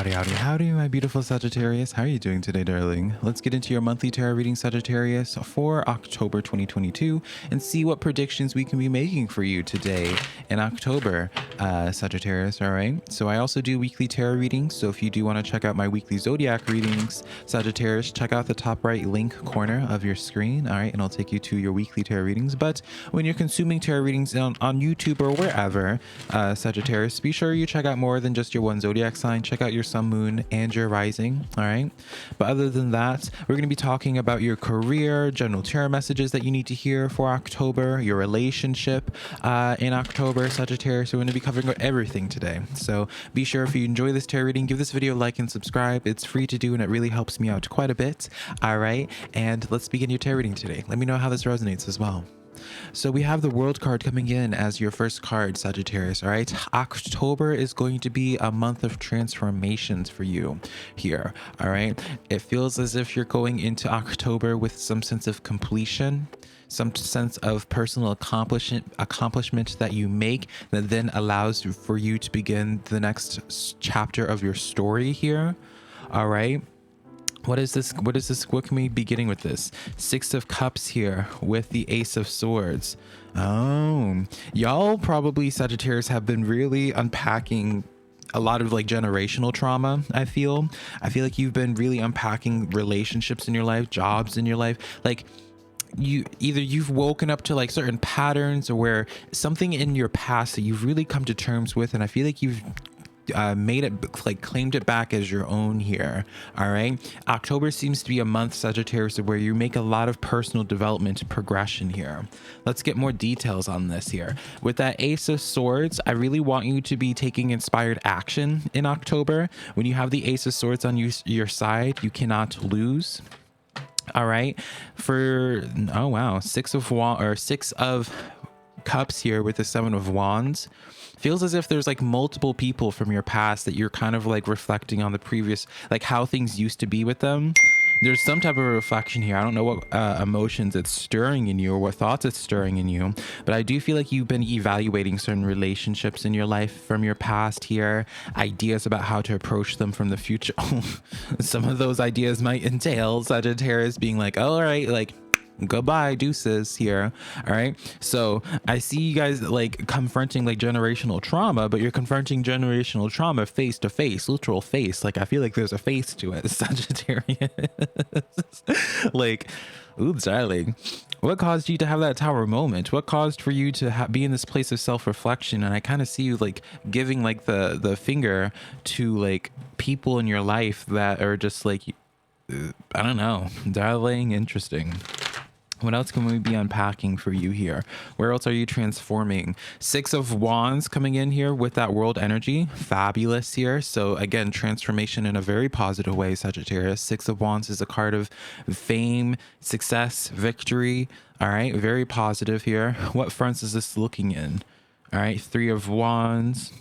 Howdy, howdy, howdy, my beautiful Sagittarius. How are you doing today, darling? Let's get into your monthly tarot reading, Sagittarius, for October 2022 and see what predictions we can be making for you today in October, Sagittarius, all right? So I also do weekly tarot readings, so if you do want to check out my weekly Zodiac readings, Sagittarius, check out the top right link corner of your screen, all right? And I'll take you to your weekly tarot readings. But when you're consuming tarot readings on YouTube or wherever, Sagittarius, be sure you check out more than just your one Zodiac sign. Check out your sun, moon, and your rising, all right? But other than that, we're going to be talking about your career, general tarot messages that you need to hear for October, your relationship in October, Sagittarius. So we're going to be covering everything today. So be sure, if you enjoy this tarot reading, give this video a like and subscribe. It's free to do and it really helps me out quite a bit, all right? And let's begin your tarot reading today. Let me know how this resonates as well. So we have the World card coming in as your first card, Sagittarius, all right? October is going to be a month of transformations for you here, all right? It feels as if you're going into October with some sense of completion, some sense of personal accomplishment that you make that then allows for you to begin the next chapter of your story here, all right? What is this? What can we be getting with this? Six of Cups here with the Ace of Swords. Oh, y'all probably, Sagittarius, have been really unpacking a lot of like generational trauma. I feel like you've been really unpacking relationships in your life, jobs in your life. Like, you've woken up to like certain patterns, or where something in your past that you've really come to terms with, and I feel like you've made it, like, claimed it back as your own here, all right? October seems to be a month, Sagittarius, where you make a lot of personal development progression here. Let's get more details on this here. With that Ace of Swords, I really want you to be taking inspired action in October. When you have the Ace of Swords on your side, you cannot lose. All right, oh wow, Six of Cups here with the Seven of Wands. Feels as if there's like multiple people from your past that you're kind of like reflecting on the previous, like how things used to be with them. There's some type of reflection here. I don't know what emotions it's stirring in you or what thoughts it's stirring in you, but I do feel like you've been evaluating certain relationships in your life from your past here, ideas about how to approach them from the future. Some of those ideas might entail Sagittarius being like, oh, all right, like, goodbye, deuces here, all right? So I see you guys like confronting like generational trauma, but you're confronting generational trauma face to face, literal face. Like, I feel like there's a face to it, Sagittarius. Like, oops, darling, what caused you to have that tower moment? What caused for you to be in this place of self-reflection? And I kind of see you like giving like the finger to like people in your life that are just like, I don't know, darling, interesting. What else can we be unpacking for you here? Where else are you transforming? Six of Wands coming in here with that world energy. Fabulous here. So again, transformation in a very positive way, Sagittarius. Six of Wands is a card of fame, success, victory. All right, very positive here. What fronts is this looking in? All right, Three of Wands.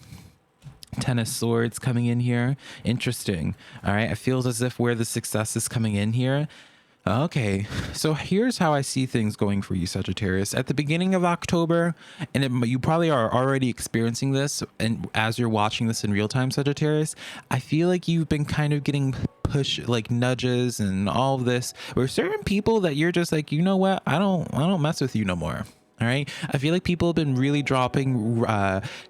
Ten of Swords coming in here. Interesting. All right, it feels as if where the success is coming in here. Okay, so here's how I see things going for you, Sagittarius. At the beginning of October, and you probably are already experiencing this, and as you're watching this in real time, Sagittarius, I feel like you've been kind of getting like nudges and all of this, where certain people that you're just like, you know what, I don't mess with you no more. All right. I feel like people have been really dropping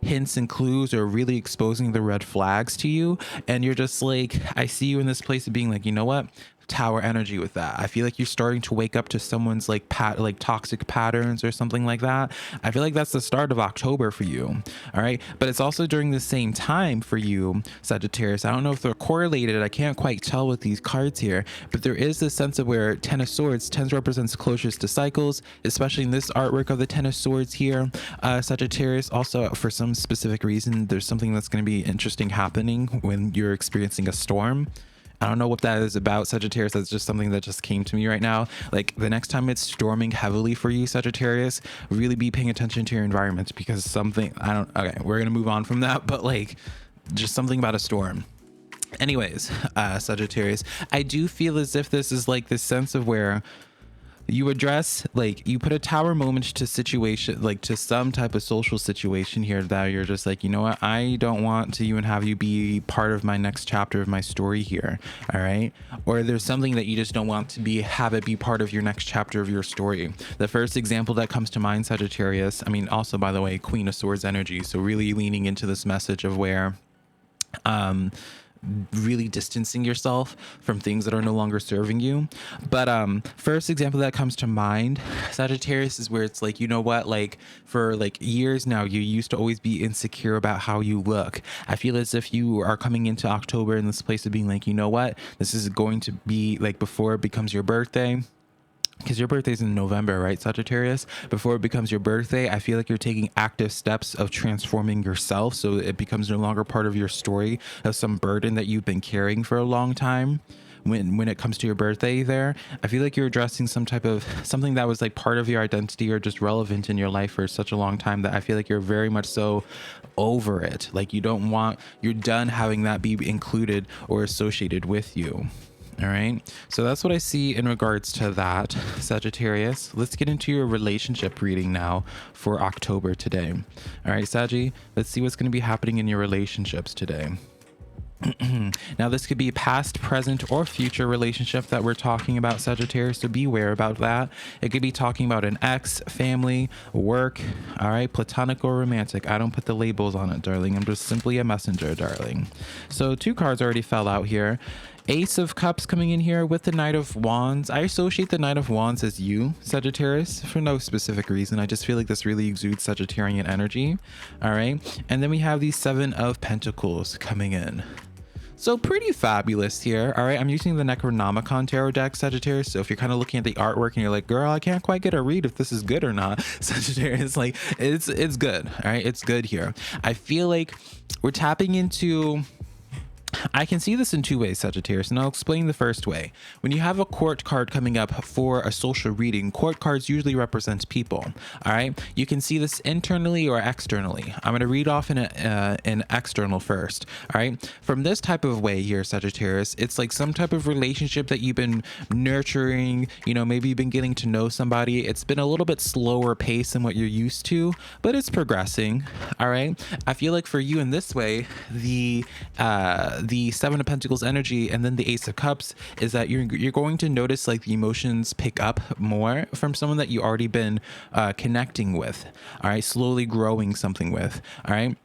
hints and clues, or really exposing the red flags to you. And you're just like, I see you in this place of being like, you know what? Tower energy with that. I feel like you're starting to wake up to someone's like toxic patterns or something like that. I feel like that's the start of October for you. All right. But it's also during the same time for you, Sagittarius. I don't know if they're correlated. I can't quite tell with these cards here, but there is this sense of where Ten of Swords, tens represents closures to cycles, especially in this artwork of the Ten of Swords here, Sagittarius. Also, for some specific reason, there's something that's going to be interesting happening when you're experiencing a storm. I don't know what that is about, Sagittarius. That's just something that just came to me right now. Like, the next time it's storming heavily for you, Sagittarius, really be paying attention to your environment, because something, okay, we're going to move on from that, but like, just something about a storm. Anyways, Sagittarius, I do feel as if this is like this sense of where you address, like, you put a tower moment to situation, like to some type of social situation here that you're just like, you know what, I don't want to even have you be part of my next chapter of my story here. All right. Or there's something that you just don't want to have it be part of your next chapter of your story. The first example that comes to mind, Sagittarius, I mean, also, by the way, Queen of Swords energy, so really leaning into this message of where really distancing yourself from things that are no longer serving you. But first example that comes to mind, Sagittarius, is where it's like, you know what, like for like years now, you used to always be insecure about how you look. I feel as if you are coming into October in this place of being like, you know what, this is going to be like before it becomes your birthday, because your birthday's in November, right, Sagittarius? Before it becomes your birthday, I feel like you're taking active steps of transforming yourself, so it becomes no longer part of your story of some burden that you've been carrying for a long time. When it comes to your birthday there, I feel like you're addressing some type of something that was like part of your identity or just relevant in your life for such a long time that I feel like you're very much so over it. Like you're done having that be included or associated with you. All right, so that's what I see in regards to that, Sagittarius. Let's get into your relationship reading now for October today. All right, Saggy, let's see what's going to be happening in your relationships today. Now, this could be past, present, or future relationship that we're talking about, Sagittarius, so beware about that. It could be talking about an ex, family, work, all right, platonic or romantic. I don't put the labels on it, darling. I'm just simply a messenger, darling. So 2 cards already fell out here. Ace of Cups coming in here with the Knight of Wands. I associate the Knight of Wands as you, Sagittarius, for no specific reason. I just feel like this really exudes Sagittarian energy. All right. And then we have the 7 of Pentacles coming in. So pretty fabulous here. All right. I'm using the Necronomicon tarot deck, Sagittarius. So if you're kind of looking at the artwork and you're like, girl, I can't quite get a read if this is good or not, Sagittarius, like it's good. All right. It's good here. I feel like we're tapping into, I can see this in 2 ways, Sagittarius, and I'll explain the first way. When you have a court card coming up for a social reading, court cards usually represent people. All right, you can see this internally or externally. I'm going to read off in external first. All right, from this type of way here, Sagittarius, it's like some type of relationship that you've been nurturing. You know, maybe you've been getting to know somebody. It's been a little bit slower pace than what you're used to, but it's progressing. All right, I feel like for you in this way, the 7 of Pentacles energy and then the Ace of Cups is that you're going to notice like the emotions pick up more from someone that you already been connecting with. All right, slowly growing something with. All right.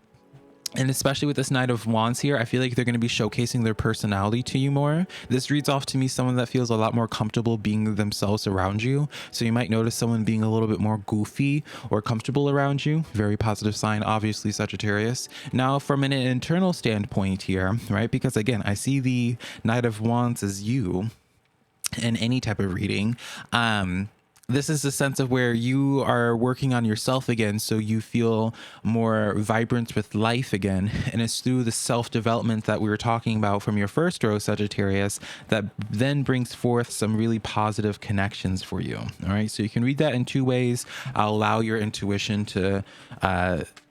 And especially with this Knight of Wands here, I feel like they're going to be showcasing their personality to you more. This reads off to me someone that feels a lot more comfortable being themselves around you. So you might notice someone being a little bit more goofy or comfortable around you. Very positive sign, obviously, Sagittarius. Now, from an internal standpoint here, right? Because again, I see the Knight of Wands as you in any type of reading. This is a sense of where you are working on yourself again, so you feel more vibrant with life again. And it's through the self-development that we were talking about from your first row, Sagittarius, that then brings forth some really positive connections for you. All right, so you can read that in 2 ways. I'll allow your intuition to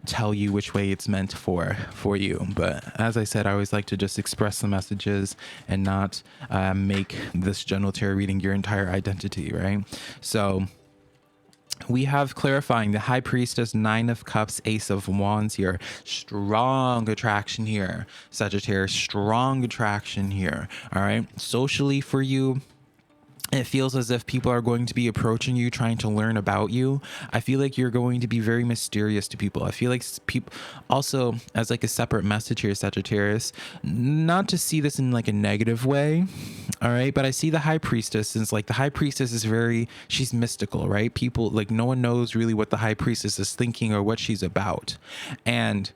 tell you which way it's meant for you. But as I said, I always like to just express the messages and not make this general tarot reading your entire identity, right? So we have clarifying the High Priestess, 9 of Cups, Ace of Wands here. Strong attraction here, Sagittarius. Strong attraction here. All right. Socially for you, it feels as if people are going to be approaching you, trying to learn about you. I feel like you're going to be very mysterious to people. I feel like people also, as like a separate message here, Sagittarius, not to see this in like a negative way. All right. But I see the High Priestess, since like the High Priestess is she's mystical, right? People, like, no one knows really what the High Priestess is thinking or what she's about. And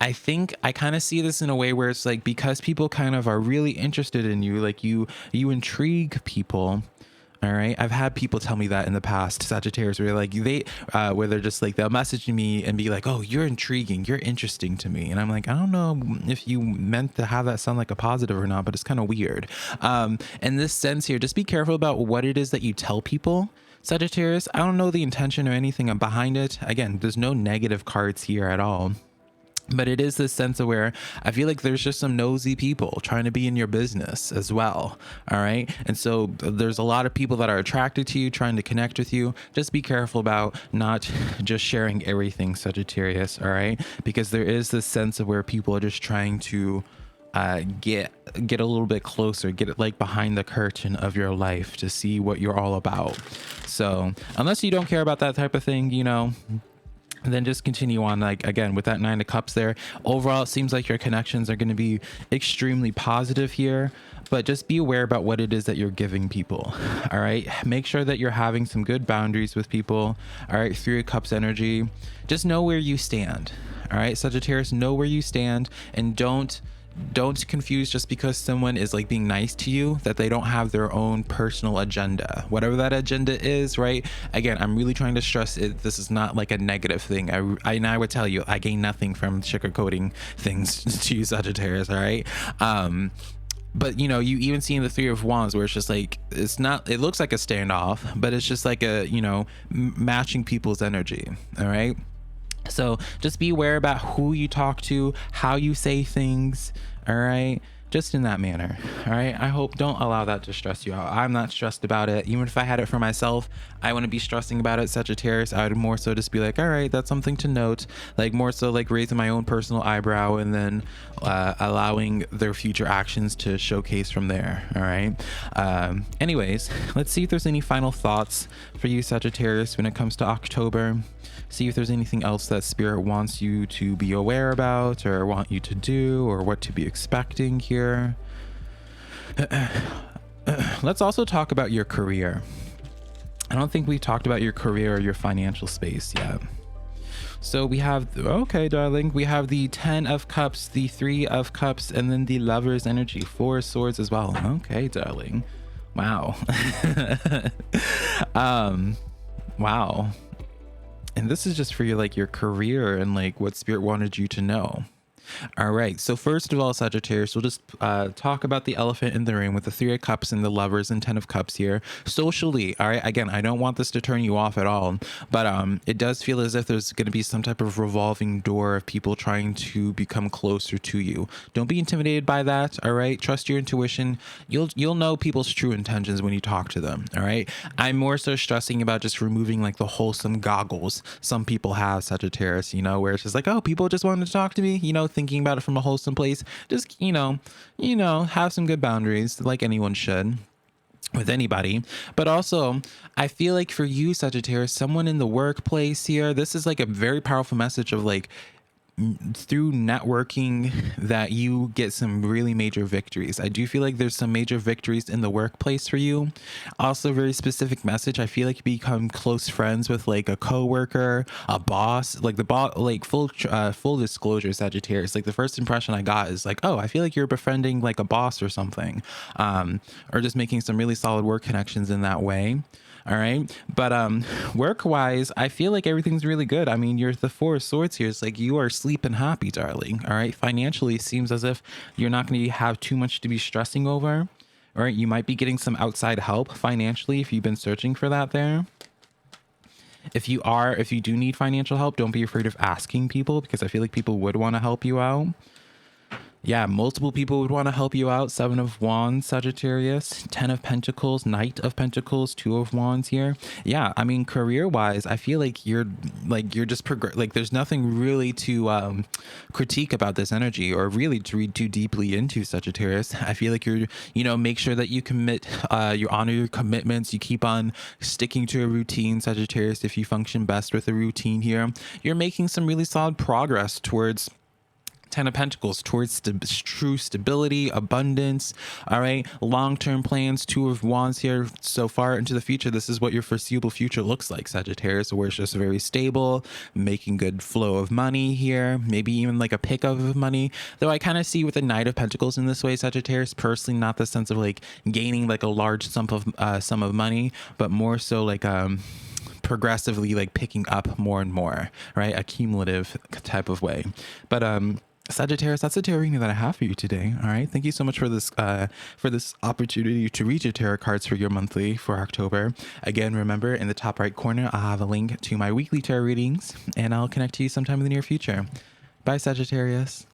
I think I kind of see this in a way where it's like, because people kind of are really interested in you, like you intrigue people. All right. I've had people tell me that in the past, Sagittarius, where like where they're just like, they'll message me and be like, oh, you're intriguing, you're interesting to me. And I'm like, I don't know if you meant to have that sound like a positive or not, but it's kind of weird. In this sense here, just be careful about what it is that you tell people, Sagittarius. I don't know the intention or anything behind it. Again, there's no negative cards here at all. But it is this sense of where I feel like there's just some nosy people trying to be in your business as well. All right. And so there's a lot of people that are attracted to you, trying to connect with you. Just be careful about not just sharing everything, Sagittarius. All right. Because there is this sense of where people are just trying to get a little bit closer, get it like behind the curtain of your life to see what you're all about. So unless you don't care about that type of thing, you know, then just continue on. Like, again, with that 9 of Cups there, overall it seems like your connections are going to be extremely positive here, but just be aware about what it is that you're giving people. All right, make sure that you're having some good boundaries with people. All right, 3 of Cups energy, just know where you stand. All right, Sagittarius, know where you stand, and don't confuse just because someone is like being nice to you that they don't have their own personal agenda, whatever that agenda is, right? Again, I'm really trying to stress it. This is not like a negative thing. I would tell you, I gain nothing from sugarcoating things to you, Sagittarius. All right. But you know, you even see in the 3 of Wands where it's just like, it's not, it looks like a standoff, but it's just like a, you know, matching people's energy. All right. So just be aware about who you talk to, how you say things. All right. Just in that manner. All right. I hope, don't allow that to stress you out. I'm not stressed about it. Even if I had it for myself, I wouldn't be stressing about it, Sagittarius. I would more so just be like, all right, that's something to note. Like more so like raising my own personal eyebrow and then allowing their future actions to showcase from there. All right. Anyways, let's see if there's any final thoughts for you, Sagittarius, when it comes to October. See if there's anything else that Spirit wants you to be aware about or want you to do or what to be expecting here. Let's also talk about your career. I don't think we've talked about your career or your financial space yet. So we have, okay, darling, we have the 10 of Cups, the 3 of Cups, and then the Lover's energy, 4 of Swords as well. Okay, darling. Wow. Wow. And this is just for your, like, your career and like what Spirit wanted you to know. All right. So first of all, Sagittarius, we'll just talk about the elephant in the room with the 3 of Cups and the Lovers and 10 of Cups here. Socially, all right. Again, I don't want this to turn you off at all, but it does feel as if there's going to be some type of revolving door of people trying to become closer to you. Don't be intimidated by that. All right. Trust your intuition. You'll know people's true intentions when you talk to them. All right. I'm more so stressing about just removing like the wholesome goggles some people have, Sagittarius, you know, where it's just like, oh, people just wanted to talk to me, you know, thinking about it from a wholesome place. Just, you know, have some good boundaries like anyone should with anybody. But also, I feel like for you, Sagittarius, someone in the workplace here, this is like a very powerful message of like, through networking that you get some really major victories. I do feel like there's some major victories in the workplace for you. Also, very specific message. I feel like you become close friends with like a coworker, a boss, like the boss, like full disclosure, Sagittarius. Like the first impression I got is like, oh, I feel like you're befriending like a boss or something, or just making some really solid work connections in that way. All right. But work wise, I feel like everything's really good. I mean, you're the 4 of Swords here. It's like you are sleeping happy, darling. All right. Financially, it seems as if you're not going to have too much to be stressing over. All right. You might be getting some outside help financially if you've been searching for that there. If you do need financial help, don't be afraid of asking people, because I feel like people would want to help you out. Yeah, multiple people would want to help you out. 7 of Wands, Sagittarius, 10 of Pentacles, Knight of Pentacles, 2 of Wands here. Yeah, I mean, career-wise, I feel like you're just like there's nothing really to critique about this energy or really to read too deeply into, Sagittarius. I feel like make sure that you commit, you honor your commitments, you keep on sticking to a routine, Sagittarius. If you function best with a routine here, you're making some really solid progress towards 10 of Pentacles, towards true stability, abundance. All right. Long-term plans, 2 of Wands here. So far into the future, this is what your foreseeable future looks like, Sagittarius, where it's just very stable, making good flow of money here, maybe even like a pickup of money. Though I kind of see with the Knight of Pentacles in this way, Sagittarius, personally, not the sense of like gaining like a large sum of money, but more so like progressively like picking up more and more, right? A cumulative type of way. But Sagittarius, that's the tarot reading that I have for you today. All right. Thank you so much for this opportunity to read your tarot cards for your monthly for October. Again, remember, in the top right corner, I'll have a link to my weekly tarot readings, and I'll connect to you sometime in the near future. Bye, Sagittarius.